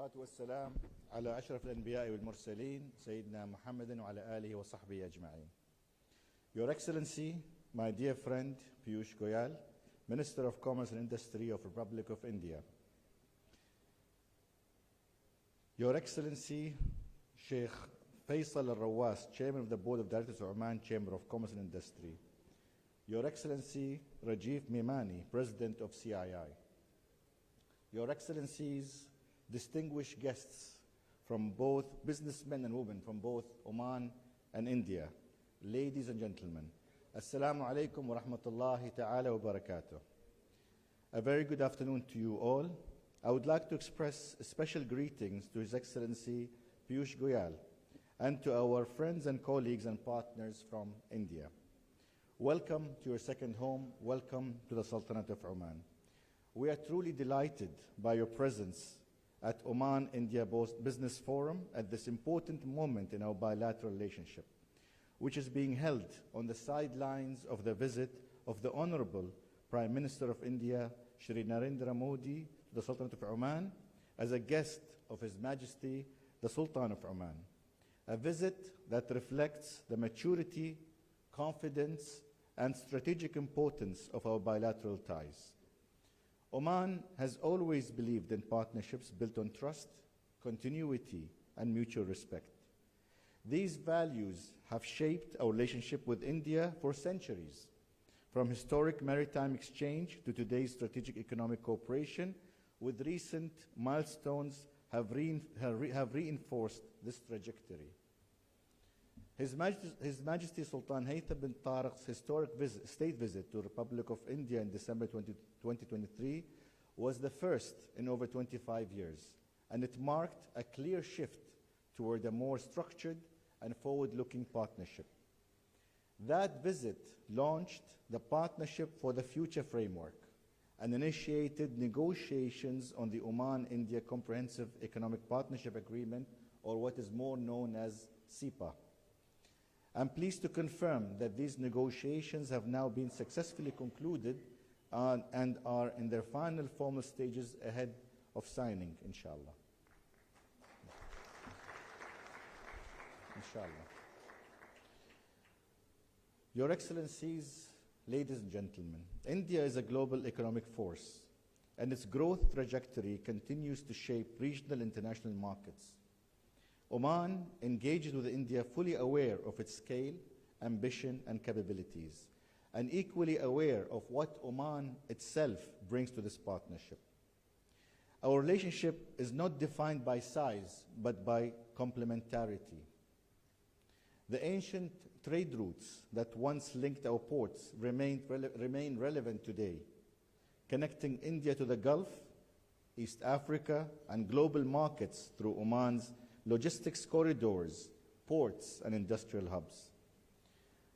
والصلاة والسلام على أشرف الأنبياء والمرسلين سيدنا محمد وعلى آله وصحبه أجمعين. Your Excellency, my dear friend Piyush Goyal, Minister of Commerce and Industry of Republic of India. Your Excellency, Sheikh Faisal Al-Rawas, Chairman of the Board of Directors of Oman Chamber of Commerce and Industry. Your Excellency, Rajiv Mimani, President of CII. Your Excellencies, distinguished guests from both businessmen and women from both Oman and India, ladies and gentlemen, Assalamu alaikum wa rahmatullahi ta'ala wa barakatuh. A very good afternoon to you all. I would like to express special greetings to His Excellency Piyush Goyal and to our friends and colleagues and partners from India. Welcome to your second home. Welcome to the Sultanate of Oman. We are truly delighted by your presence at Oman-India Business Forum at this important moment in our bilateral relationship, which is being held on the sidelines of the visit of the Honorable Prime Minister of India, Shri Narendra Modi, to the Sultanate of Oman as a guest of His Majesty, the Sultan of Oman. A visit that reflects the maturity, confidence, and strategic importance of our bilateral ties. Oman has always believed in partnerships built on trust, continuity, and mutual respect. These values have shaped our relationship with India for centuries, from historic maritime exchange to today's strategic economic cooperation, with recent milestones have reinforced this trajectory. His Majesty Sultan Haytham bin Tariq's historic state visit to the Republic of India in December 2023 was the first in over 25 years, and it marked a clear shift toward a more structured and forward-looking partnership. That visit launched the Partnership for the Future framework and initiated negotiations on the Oman-India Comprehensive Economic Partnership Agreement, or what is more known as CEPA. I'm pleased to confirm that these negotiations have now been successfully concluded and are in their final formal stages ahead of signing, inshallah. Inshallah. Your Excellencies, ladies and gentlemen, India is a global economic force, and its growth trajectory continues to shape regional international markets. Oman engages with India fully aware of its scale, ambition, and capabilities, and equally aware of what Oman itself brings to this partnership. Our relationship is not defined by size, but by complementarity. The ancient trade routes that once linked our ports remain relevant today, connecting India to the Gulf, East Africa, and global markets through Oman's logistics corridors, ports, and industrial hubs.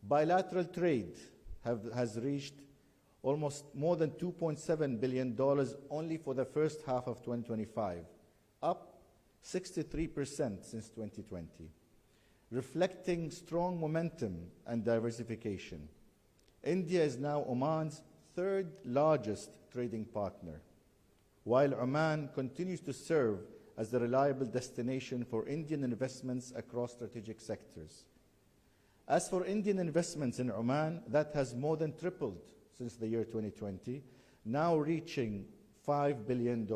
Bilateral trade has reached almost more than $2.7 billion only for the first half of 2025, up 63% since 2020, reflecting strong momentum and diversification. India is now Oman's third largest trading partner, while Oman continues to serve as the reliable destination for Indian investments across strategic sectors. As for Indian investments in Oman, that has more than tripled since the year 2020, now reaching $5 billion.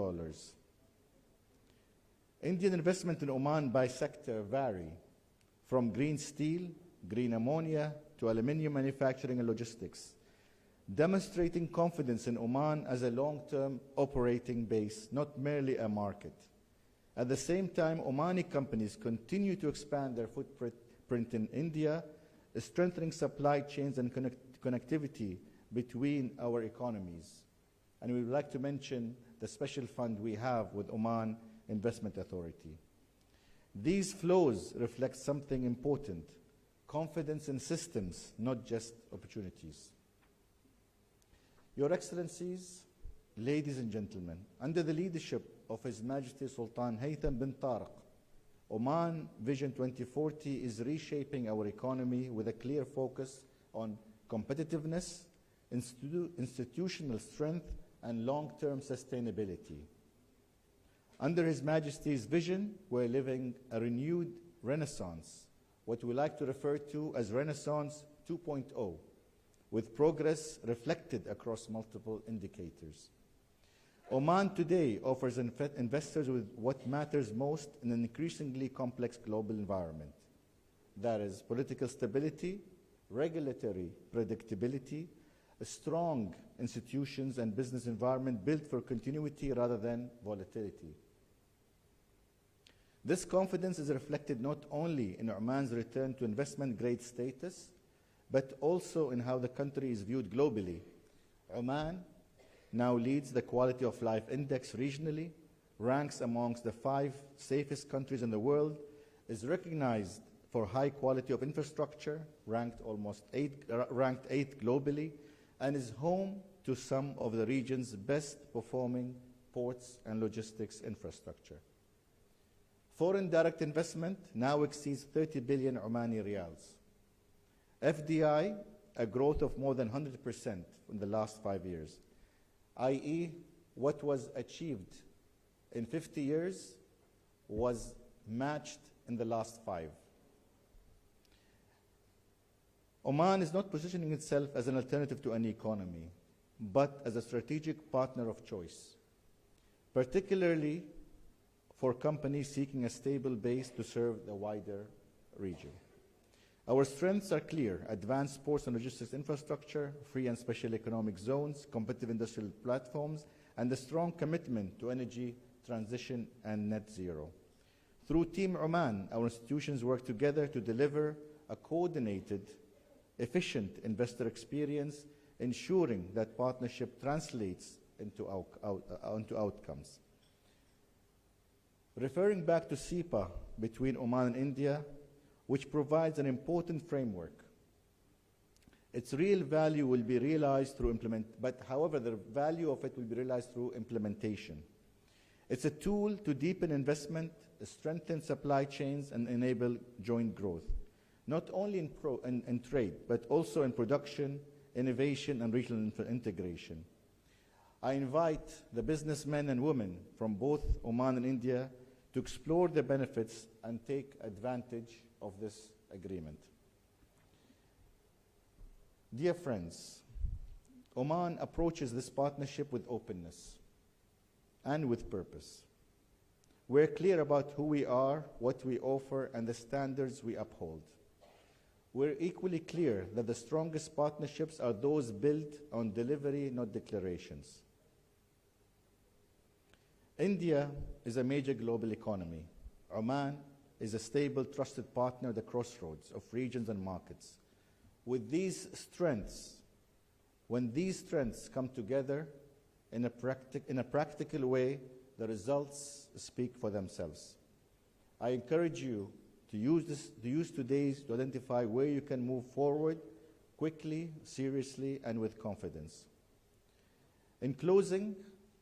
Indian investment in Oman by sector vary from green steel, green ammonia, to aluminium manufacturing and logistics, demonstrating confidence in Oman as a long-term operating base, not merely a market. At the same time, Omani companies continue to expand their footprint in India, strengthening supply chains and connectivity between our economies. And we would like to mention the special fund we have with Oman Investment Authority. These flows reflect something important: confidence in systems, not just opportunities. Your Excellencies, ladies and gentlemen, under the leadership of His Majesty Sultan Haytham bin Tariq, Oman Vision 2040 is reshaping our economy with a clear focus on competitiveness, institutional strength, and long-term sustainability. Under His Majesty's vision, we're living a renewed renaissance, what we like to refer to as Renaissance 2.0, with progress reflected across multiple indicators. Oman today offers investors with what matters most in an increasingly complex global environment. That is political stability, regulatory predictability, a strong institutions and business environment built for continuity rather than volatility. This confidence is reflected not only in Oman's return to investment-grade status, but also in how the country is viewed globally. Oman now leads the Quality of Life Index regionally, ranks amongst the 5 safest countries in the world, is recognized for high quality of infrastructure, ranked 8th globally, and is home to some of the region's best performing ports and logistics infrastructure. Foreign direct investment now exceeds 30 billion Omani riyals. FDI, a growth of more than 100% in the last 5 years, i.e., what was achieved in 50 years was matched in the last 5. Oman is not positioning itself as an alternative to any economy, but as a strategic partner of choice, particularly for companies seeking a stable base to serve the wider region. Our strengths are clear: advanced ports and logistics infrastructure, free and special economic zones, competitive industrial platforms, and a strong commitment to energy transition and net zero. Through Team Oman, our institutions work together to deliver a coordinated, efficient investor experience, ensuring that partnership translates into outcomes. Referring back to CEPA between Oman and India, which provides an important framework, its real value will be realized through however, the value of it will be realized through implementation. It's a tool to deepen investment, strengthen supply chains, and enable joint growth, not only in trade, but also in production, innovation, and regional integration. I invite the businessmen and women from both Oman and India to explore the benefits and take advantage of this agreement. Dear friends, Oman approaches this partnership with openness and with purpose. We're clear about who we are, what we offer, and the standards we uphold. We're equally clear that the strongest partnerships are those built on delivery, not declarations. India is a major global economy. Oman is a stable, trusted partner at the crossroads of regions and markets. With these strengths, when these strengths come together in a practical way, the results speak for themselves. I encourage you to use today's to identify where you can move forward quickly, seriously, and with confidence. In closing,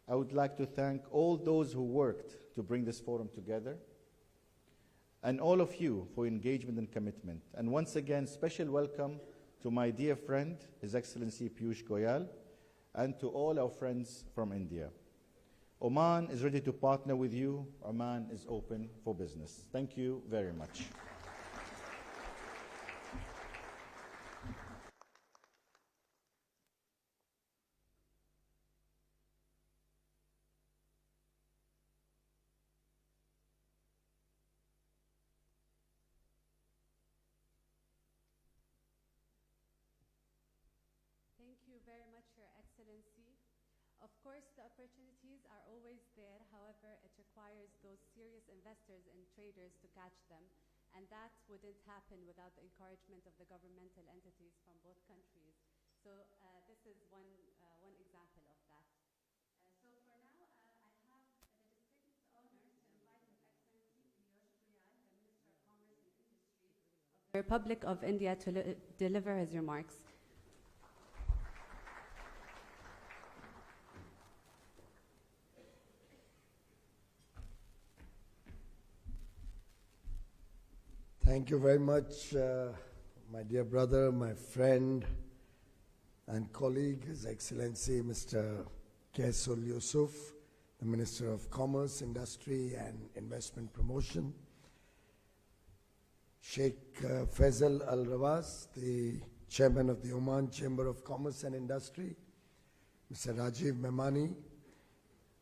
I would like to thank all those who worked to bring this forum together, and all of you for your engagement and commitment. And once again, special welcome to my dear friend, His Excellency Piyush Goyal, and to all our friends from India. Oman is ready to partner with you. Oman is open for business. Thank you very much. Thank you very much, Your Excellency. Of course, the opportunities are always there. However, it requires those serious investors and traders to catch them. And that wouldn't happen without the encouragement of the governmental entities from both countries. So this is one example of that. So for now, I have the distinct honor to invite His Excellency Piyush Goyal, the Minister of Commerce and Industry of the Republic of India, to deliver his remarks. Thank you very much, my dear brother, my friend and colleague, His Excellency Mr. Qaisul Yusuf, the Minister of Commerce, Industry and Investment Promotion, Sheikh Faisal Al Rawas, the Chairman of the Oman Chamber of Commerce and Industry, Mr. Rajiv Memani,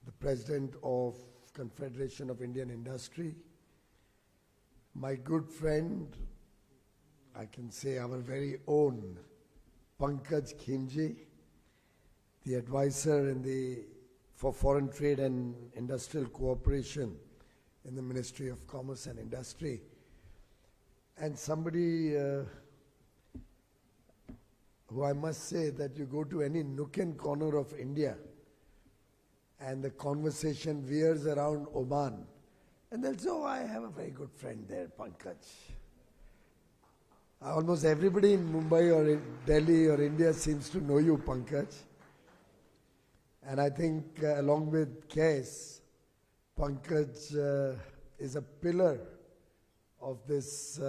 the President of Confederation of Indian Industry, my good friend, I can say our very own Pankaj Khimji, the advisor for Foreign Trade and Industrial Cooperation in the Ministry of Commerce and Industry, and somebody who I must say that you go to any nook and corner of India and the conversation veers around Oman, and they'll say, oh, I have a very good friend there, Pankaj. Almost everybody in Mumbai or in Delhi or India seems to know you, Pankaj. And I think along with Kes, Pankaj is a pillar of this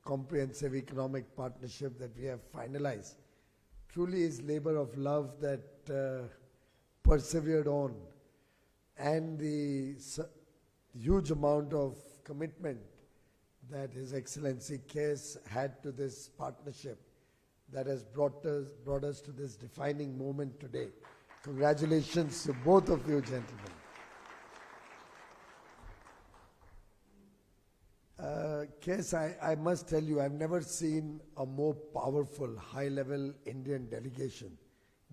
comprehensive economic partnership that we have finalized. Truly is labor of love that persevered on, and the huge amount of commitment that His Excellency Kes had to this partnership that has brought us to this defining moment today. Congratulations to both of you, gentlemen. Kes, I must tell you, I've never seen a more powerful, high-level Indian delegation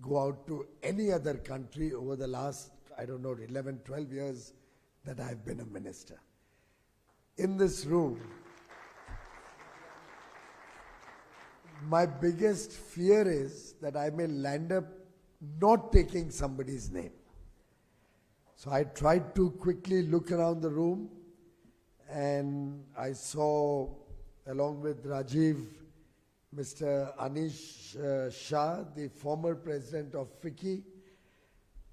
go out to any other country over the last, 11, 12 years that I've been a minister. In this room, my biggest fear is that I may land up not taking somebody's name. So I tried to quickly look around the room, and I saw, along with Rajiv, Mr. Anish Shah, the former president of FICCI,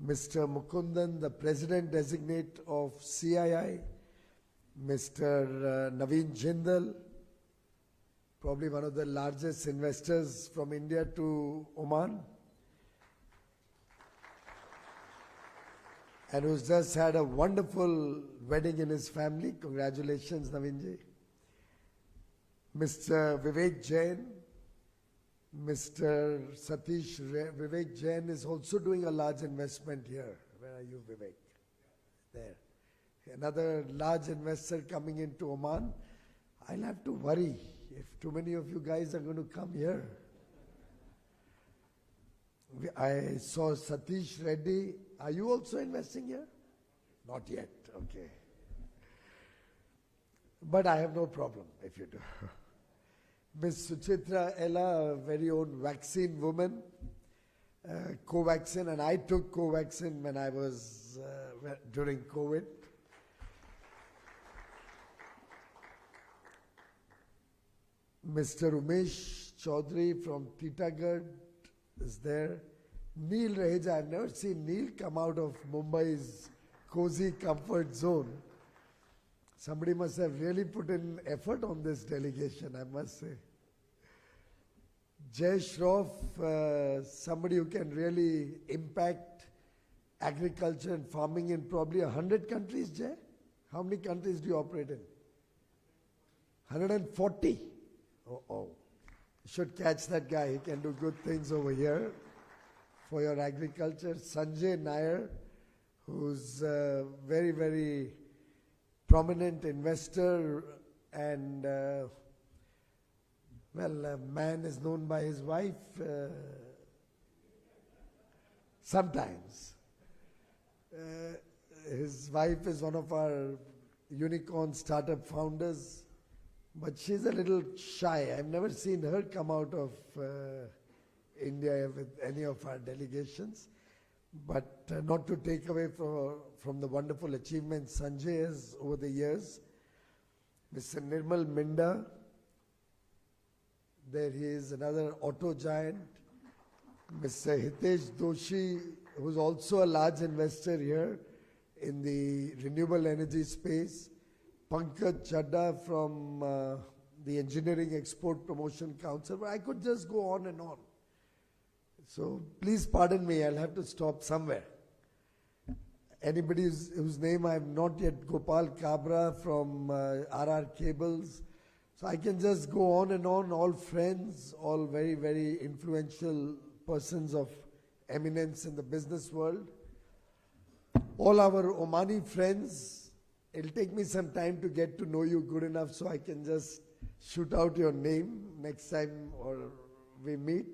Mr. Mukundan, the president-designate of CII, Mr. Naveen Jindal, probably one of the largest investors from India to Oman, and who's just had a wonderful wedding in his family. Congratulations, Naveenji. Mr. Vivek Jain, Mr. Vivek Jain is also doing a large investment here. Where are you, Vivek? There. Another large investor coming into Oman. I'll have to worry if too many of you guys are going to come here. I saw Satish Reddy. Are you also investing here? Not yet, okay. But I have no problem if you do. Ms. Suchitra Ella, a very own vaccine woman, Covaxin, and I took Covaxin when I was during COVID. Mr. Umesh Chaudhary from Titagarh is there. Neil Raheja, I've never seen Neil come out of Mumbai's cozy comfort zone. Somebody must have really put in effort on this delegation, I must say. Jay Shroff, somebody who can really impact agriculture and farming in probably 100 countries, Jay? How many countries do you operate in? 140? Oh. You should catch that guy. He can do good things over here for your agriculture. Sanjay Nair, who's a very, very prominent investor, and a man is known by his wife sometimes. His wife is one of our unicorn startup founders, but she's a little shy. I've never seen her come out of India with any of our delegations. But not to take away from the wonderful achievements Sanjay has over the years. Mr. Nirmal Minda, there he is, another auto giant. Mr. Hitesh Doshi, who's also a large investor here in the renewable energy space. Pankaj Chadda from the Engineering Export Promotion Council. I could just go on and on. So please pardon me, I'll have to stop somewhere. anybody whose name I have not yet, Gopal Kabra from RR Cables. So I can just go on and on, all friends, all very, very influential persons of eminence in the business world. All our Omani friends, it'll take me some time to get to know you good enough so I can just shoot out your name next time or we meet.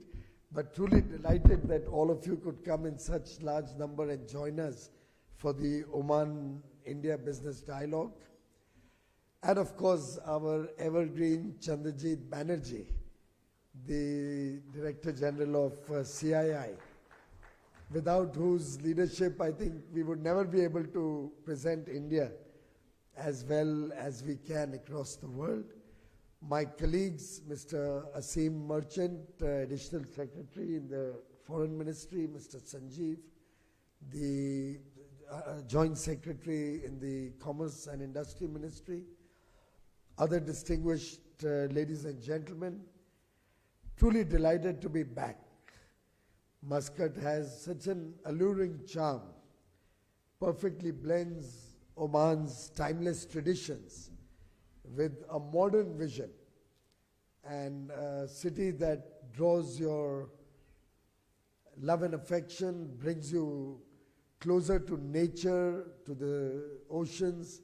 But truly delighted that all of you could come in such large number and join us for the Oman-India Business Dialogue. And of course, our evergreen Chandrajit Banerjee, the Director General of CII, without whose leadership I think we would never be able to present India as well as we can across the world. My colleagues, Mr. Asim Merchant, Additional Secretary in the Foreign Ministry, Mr. Sanjeev, the Joint Secretary in the Commerce and Industry Ministry, other distinguished ladies and gentlemen, truly delighted to be back. Muscat has such an alluring charm, perfectly blends Oman's timeless traditions with a modern vision, and a city that draws your love and affection, brings you closer to nature, to the oceans,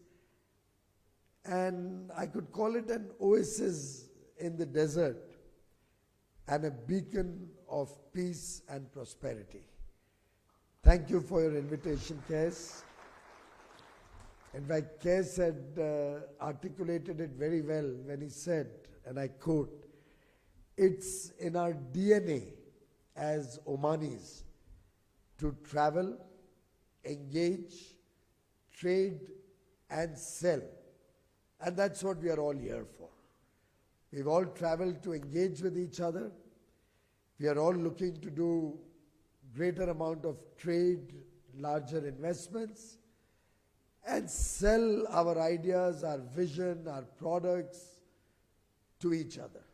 and I could call it an oasis in the desert and a beacon of peace and prosperity. Thank you for your invitation, Kes. In fact, Kes had articulated it very well when he said, and I quote, "It's in our DNA as Omanis to travel, engage, trade, and sell. And that's what we are all here for. We've all traveled to engage with each other. We are all looking to do greater amount of trade, larger investments, and sell our ideas, our vision, our products to each other.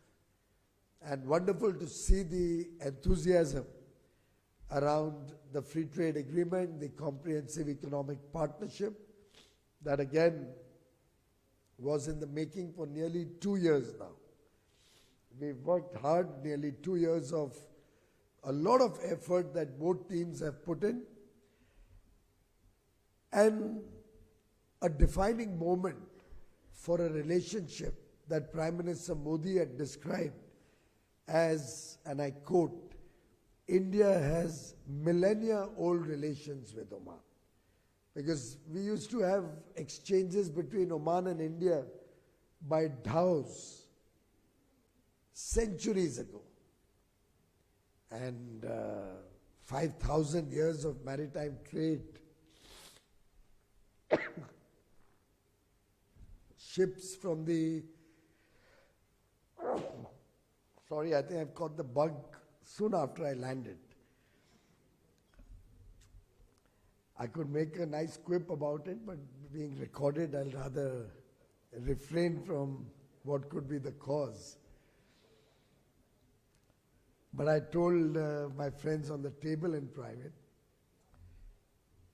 And wonderful to see the enthusiasm around the free trade agreement, the comprehensive economic partnership, that again was in the making for nearly 2 years now. We've worked hard, nearly 2 years of a lot of effort that both teams have put in, and a defining moment for a relationship that Prime Minister Modi had described as, and I quote, "India has millennia-old relations with Oman." Because we used to have exchanges between Oman and India by dhows centuries ago. And 5,000 years of maritime trade. Ships from the, sorry, I think I've caught the bug soon after I landed. I could make a nice quip about it, but being recorded, I'll rather refrain from what could be the cause. But I told my friends on the table in private,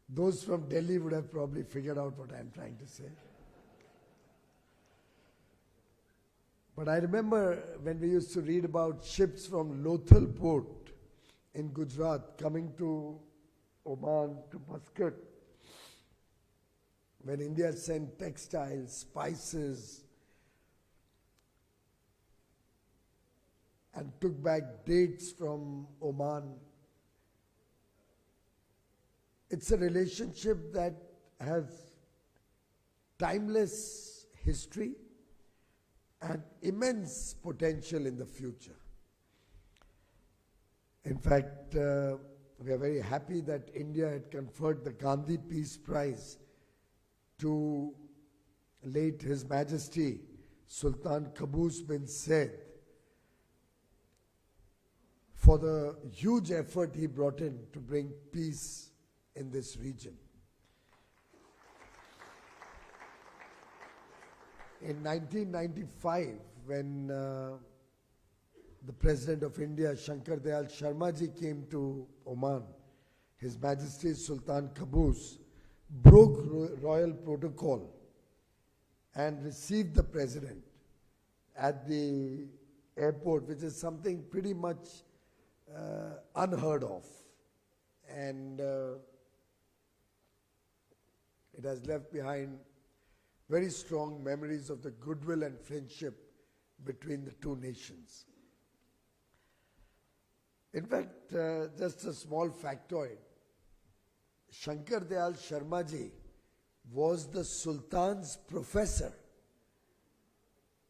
those from Delhi would have probably figured out what I'm trying to say. But I remember when we used to read about ships from Lothal port in Gujarat coming to Oman, to Muscat, when India sent textiles, spices, and took back dates from Oman. It's a relationship that has timeless history and immense potential in the future. In fact, we are very happy that India had conferred the Gandhi Peace Prize to late His Majesty Sultan Qaboos bin Said for the huge effort he brought in to bring peace in this region. In 1995, when the President of India, Shankar Dayal Sharma ji, came to Oman, His Majesty Sultan Qaboos broke royal protocol and received the president at the airport, which is something pretty much unheard of. And it has left behind very strong memories of the goodwill and friendship between the two nations. In fact, just a small factoid, Shankar Dayal Sharma ji was the Sultan's professor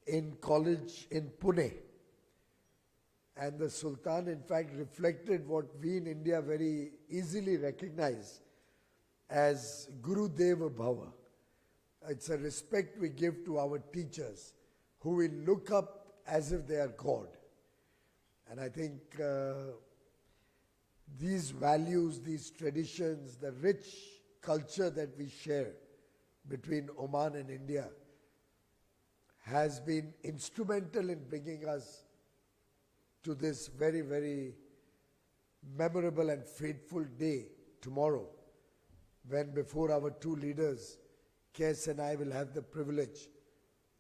in college in Pune. And the Sultan, in fact, reflected what we in India very easily recognize as Guru Deva Bhava. It's a respect we give to our teachers, who we look up as if they are God. And I think these values, these traditions, the rich culture that we share between Oman and India has been instrumental in bringing us to this very, very memorable and fateful day tomorrow, when before our two leaders, Kes and I, will have the privilege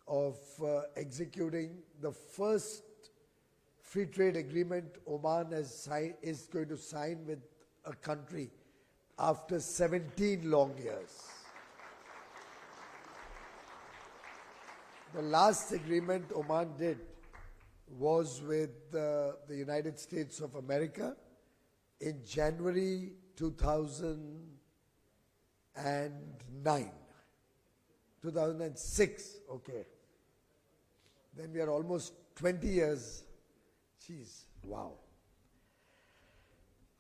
of executing the first free trade agreement Oman is going to sign with a country after 17 long years. The last agreement Oman did was with the United States of America in January 2009. 2006, okay. Then we are almost 20 years. Jeez, wow.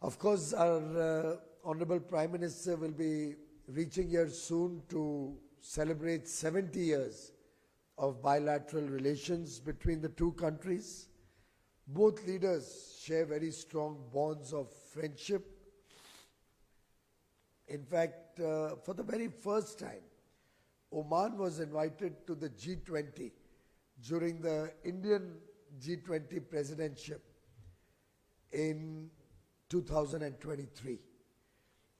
Of course, our Honorable Prime Minister will be reaching here soon to celebrate 70 years of bilateral relations between the two countries. Both leaders share very strong bonds of friendship. In fact, for the very first time, Oman was invited to the G20 during the Indian G20 presidentship in 2023.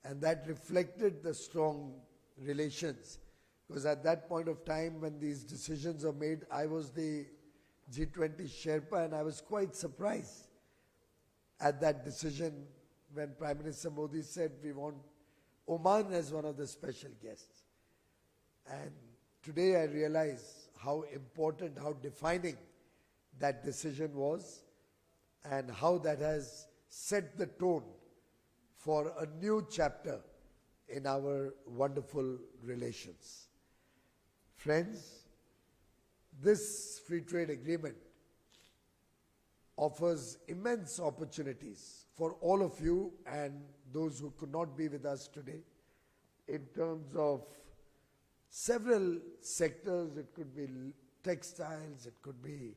And that reflected the strong relations, because at that point of time when these decisions were made, I was the G20 Sherpa, and I was quite surprised at that decision when Prime Minister Modi said we want Oman as one of the special guests. And today I realize how important, how defining that decision was, and how that has set the tone for a new chapter in our wonderful relations. Friends, this free trade agreement offers immense opportunities for all of you and those who could not be with us today in terms of several sectors. It could be textiles, it could be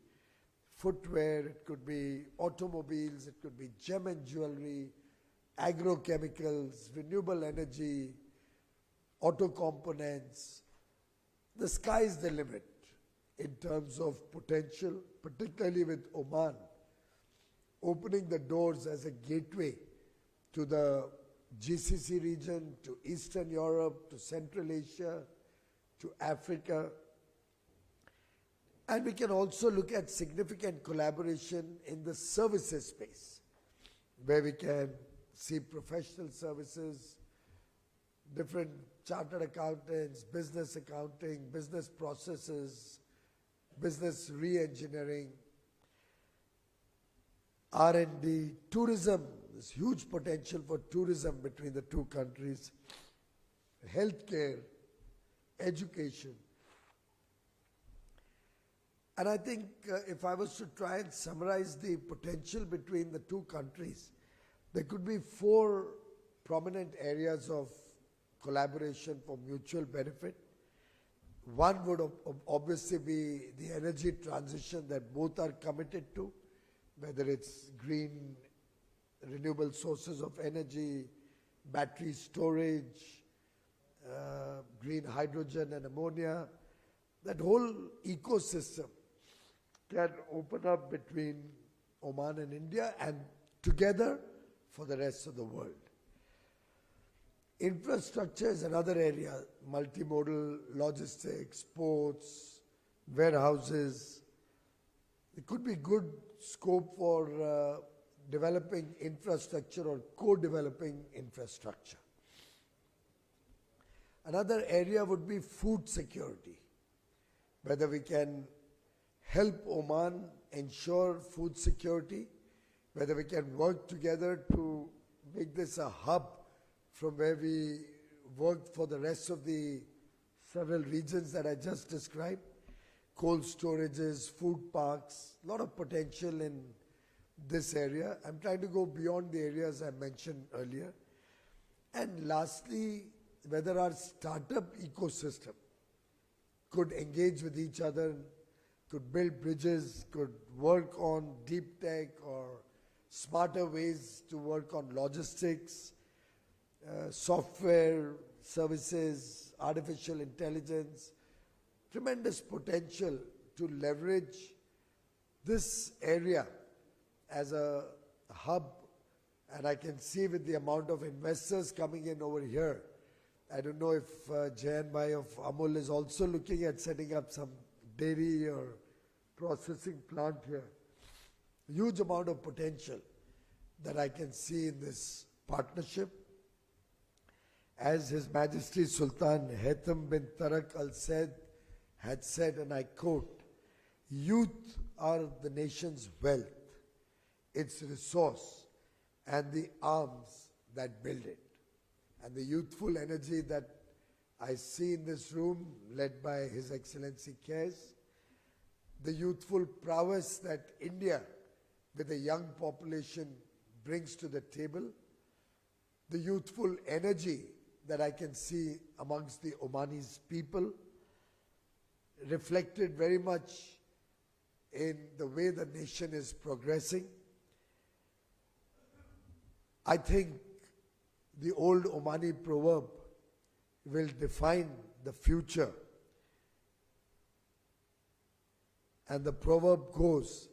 footwear, it could be automobiles, it could be gem and jewelry, agrochemicals, renewable energy, auto components. The sky is the limit in terms of potential, particularly with Oman opening the doors as a gateway to the GCC region, to Eastern Europe, to Central Asia, to Africa. And we can also look at significant collaboration in the services space, where we can see professional services, different chartered accountants, business accounting, business processes, business re-engineering, R&D, tourism. There's huge potential for tourism between the two countries, healthcare, education. And I think if I was to try and summarize the potential between the two countries, there could be 4 prominent areas of collaboration for mutual benefit. One would obviously be the energy transition that both are committed to, whether it's green, renewable sources of energy, battery storage, green hydrogen and ammonia. That whole ecosystem can open up between Oman and India and together for the rest of the world. Infrastructure is another area, multimodal logistics, ports, warehouses. It could be good scope for developing infrastructure or co-developing infrastructure. Another area would be food security, whether we can help Oman ensure food security, whether we can work together to make this a hub from where we work for the rest of the several regions that I just described, cold storages, food parks, a lot of potential in this area. I'm trying to go beyond the areas I mentioned earlier. And lastly, whether our startup ecosystem could engage with each other, could build bridges, could work on deep tech or smarter ways to work on logistics, software services, artificial intelligence, tremendous potential to leverage this area as a hub. And I can see with the amount of investors coming in over here, I don't know if Jayan Bhai of Amul is also looking at setting up some dairy or processing plant here. Huge amount of potential that I can see in this partnership. As His Majesty Sultan Haitham bin Tarak Al Said had said, and I quote, "Youth are the nation's wealth, its resource, and the arms that build it." And the youthful energy that I see in this room, led by His Excellency Kes, the youthful prowess that India, with a young population, brings to the table, the youthful energy that I can see amongst the Omanis people, reflected very much in the way the nation is progressing. I think the old Omani proverb will define the future. And the proverb goes,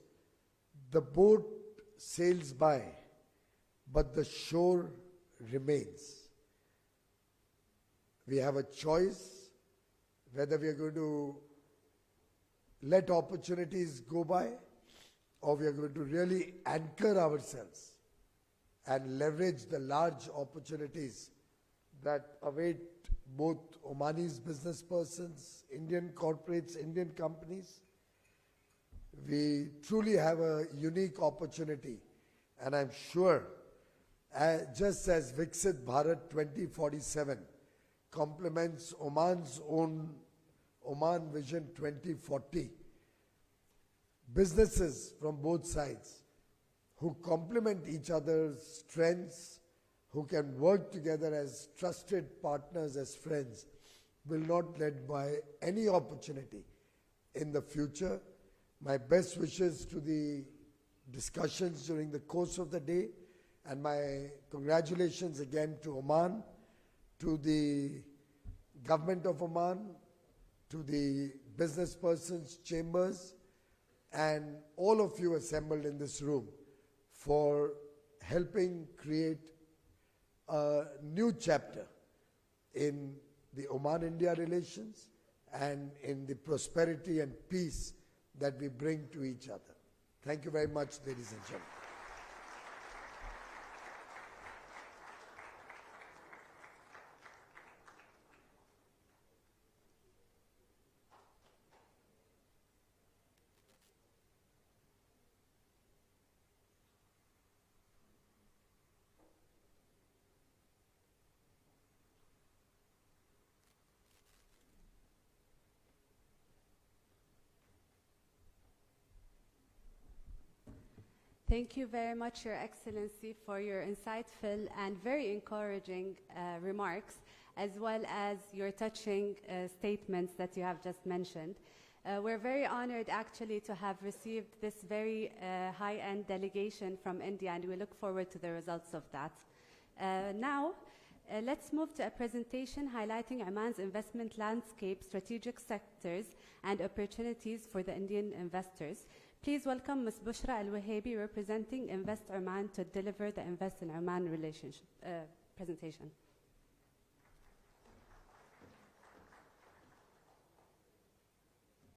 "The boat sails by, but the shore remains." We have a choice whether we are going to let opportunities go by, or we are going to really anchor ourselves and leverage the large opportunities that await both Omanis business persons, Indian corporates, Indian companies. We truly have a unique opportunity, and I'm sure, just as Viksit Bharat 2047 complements Oman's own Oman Vision 2040, businesses from both sides who complement each other's strengths, who can work together as trusted partners, as friends, will not let by any opportunity in the future. My best wishes to the discussions during the course of the day, and my congratulations again to Oman, to the government of Oman, to the business persons, chambers, and all of you assembled in this room for helping create a new chapter in the Oman-India relations and in the prosperity and peace that we bring to each other. Thank you very much, ladies and gentlemen. Thank you very much, Your Excellency, for your insightful and very encouraging remarks, as well as your touching statements that you have just mentioned. We're very honored, actually, to have received this very high-end delegation from India, and we look forward to the results of that. Now, let's move to a presentation highlighting Oman's investment landscape, strategic sectors, and opportunities for the Indian investors. Please welcome Ms. Bushra Al-Wahabi, representing Invest Oman, to deliver the Invest in Oman relationship presentation.